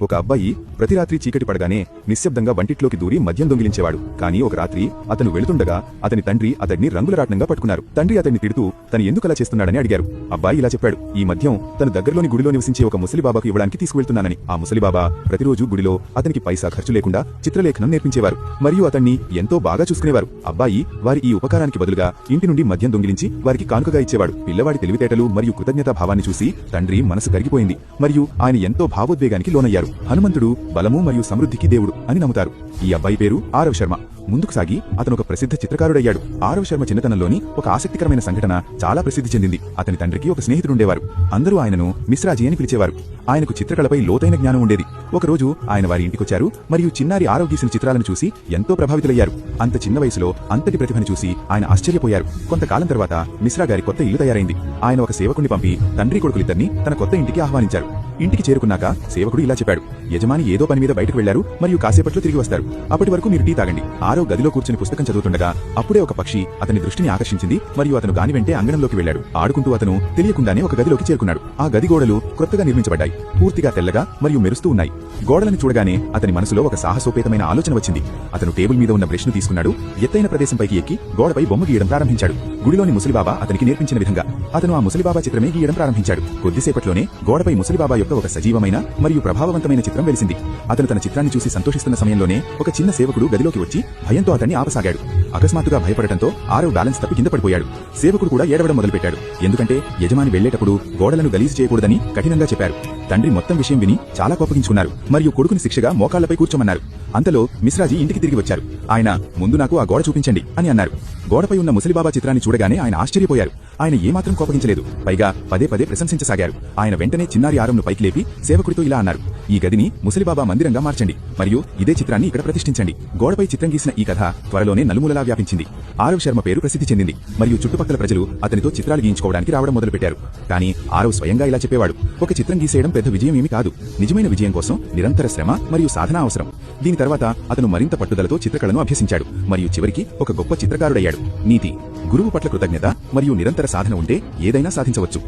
ఒక అబ్బాయి ప్రతి రాత్రి చీకటి పడగానే నిశ్శబ్దంగా వంటిట్లోకి దూరి మద్యం దొంగిలించేవాడు. కానీ ఒక రాత్రి అతను వెళుతుండగా అతని తండ్రి అతడిని రంగులరాట్నంగా పట్టుకున్నారు. తండ్రి అతన్ని తిడుతూ తను ఎందుకలా చేస్తున్నాడని అడిగారు. అబ్బాయి ఇలా చెప్పాడు, ఈ మద్యం తను దగ్గరలోని గుడిలో నివసించే ఒక ముసలిబాబాకు ఇవ్వడానికి తీసుకువెళ్తున్నానని. ఆ ముసలిబాబా ప్రతిరోజు గుడిలో అతనికి పైసా ఖర్చు లేకుండా చిత్రలేఖనం నేర్పించేవారు మరియు అతన్ని ఎంతో బాగా చూసుకునేవారు. అబ్బాయి వారి ఈ ఉపకారానికి బదులుగా ఇంటి నుండి మద్యం దొంగిలించి వారికి కానుకగా ఇచ్చేవాడు. పిల్లవాడి తెలివితేటలు మరియు కృతజ్ఞతా భావాన్ని చూసి తండ్రి మనసు కరిగిపోయింది మరియు ఆయన ఎంతో భావోద్వేగానికి లోనయ్యారు. హనుమంతుడు బలము మరియు సమృద్ధికి దేవుడు అని నమ్ముతారు. ఈ అబ్బాయి పేరు ఆరవ్ శర్మ. ముందుకు సాగి అతను ఒక ప్రసిద్ధ చిత్రకారుడయ్యాడు. ఆరవ్ శర్మ చిన్నతనంలోని ఒక ఆసక్తికరమైన సంఘటన చాలా ప్రసిద్ధి చెందింది. అతని తండ్రికి ఒక స్నేహితుడుండేవారు. అందరూ ఆయనను మిశ్రాజీ అని పిలిచేవారు. ఆయనకు చిత్రకళపై లోతైన జ్ఞానం ఉండేది. ఒకరోజు ఆయన వారి ఇంటికొచ్చారు మరియు చిన్నారి ఆరవ్ గీసిన చిత్రాలను చూసి ఎంతో ప్రభావితులయ్యారు. అంత చిన్న వయసులో అంతటి ప్రతిభను చూసి ఆయన ఆశ్చర్యపోయారు. కొంతకాలం తర్వాత మిశ్రా గారి కొత్త ఇల్లు తయారైంది. ఆయన ఒక సేవకుని పంపి తండ్రి కొడుకులిద్దరిని తన కొత్త ఇంటికి ఆహ్వానించారు. ఇంటికి చేరుకున్నాక సేవకుడు ఇలా చెప్పాడు, యజమాని ఏదో పని మీద బయటకు వెళ్లారు మరియు కాసేపట్లో తిరిగి వస్తారు. అప్పటి వరకు మీరు టీ తాగండి. ఆరవ్ గదిలో కూర్చుని పుస్తకం చదువుతుండగా అప్పుడే ఒక పక్షి అతని దృష్టిని ఆకర్షించింది మరియు అతను దాని వెంటే అంగణంలోకి వెళ్లాడు. ఆడుకుంటూ అతను తెలియకుండానే ఒక గదిలోకి చేరుకున్నాడు. ఆ గది గోడలు కొత్తగా నిర్మించబడ్డాయి. పూర్తిగా తెల్లగా మరియు మెరుస్తూ ఉన్నాయి. గోడలను చూడగానే అతని మనసులో ఒక సాహసోపేతమైన ఆలోచన వచ్చింది. అతను టేబుల్ మీద ఉన్న బ్రష్ ను తీసుకున్నాడు. ఎత్తైన ప్రదేశంపైకి ఎక్కి గోడపై బొమ్మ గీయడం ప్రారంభించాడు. గుడిలోని ముసలిబాబా అతనికి నేర్పించిన విధంగా అతను ఆ ముసలిబాబా చిత్రమే గీయడం ప్రారంభించాడు. కొద్దిసేపట్లోనే గోడపై ముసలిబాబా యొక్క ఒక సజీవమైన మరియు ప్రభావవంతమైన చిత్రం వెలిసింది. అతను తన చిత్రాన్ని చూసి సంతోషిస్తున్న సమయంలోనే ఒక చిన్న సేవకుడు గదిలోకి వచ్చి భయంతో అతన్ని ఆపసాగాడు. అకస్మాత్తుగా భయపడటంతో ఆరవ్ బ్యాలెన్స్ తప్పి కింద పడిపోయాడు. సేవకుడు కూడా ఏడవడం మొదలుపెట్టాడు. ఎందుకంటే యజమాని వెళ్లేటప్పుడు గోడలను గలీజు చేయకూడదని కఠినంగా చెప్పారు. తండ్రి మొత్తం విషయం విని చాలా కోపగించుకున్నారు మరియు కొడుకుని శిక్షగా మోకాళ్లపై కూర్చోమన్నారు. అంతలో మిశ్రాజీ ఇంటికి తిరిగి వచ్చారు. ఆయన ముందు నాకు ఆ గోడ చూపించండి అని అన్నారు. గోడపై ఉన్న ముసలిబాబా చిత్రాన్ని చూడగానే ఆయన ఆశ్చర్యపోయారు. ఆయన ఏమాత్రం కోపగించలేదు. పైగా పదే పదే ప్రశంసించసాగారు. ఆయన వెంటనే చిన్నారి ఆరంను పైకి లేపి సేవకుడితో ఇలా అన్నారు, ఈ గదిని ముసలిబాబా మందిరంగా మార్చండి మరియు ఇదే చిత్రాన్ని ఇక్కడ ప్రతిష్ఠించండి. గోడపై చిత్రం గీసిన ఈ కథ త్వరలోనే నలుమూలలా వ్యాపించింది. ఆరవ్ శర్మ పేరు ప్రసిద్ధి చెందింది మరియు చుట్టుపక్కల ప్రజలు అతనితో చిత్రాలు గీయించుకోవడానికి రావడం మొదలుపెట్టారు. కానీ ఆరవ్ స్వయంగా ఇలా చెప్పేవాడు, ఒక చిత్రం గీసేయడం పెద్ద విజయం ఏమీ కాదు. నిజమైన విజయం కోసం నిరంతర శ్రమ మరియు సాధన అవసరం. దీని తర్వాత అతను మరింత పట్టుదలతో చిత్రకళను అభ్యసించాడు మరియు చివరికి ఒక గొప్ప చిత్రకారుడయ్యాడు. నీతి: గురువు పట్ల కృతజ్ఞత మరియు నిరంతర సాధన ఉంటే ఏదైనా సాధించవచ్చు.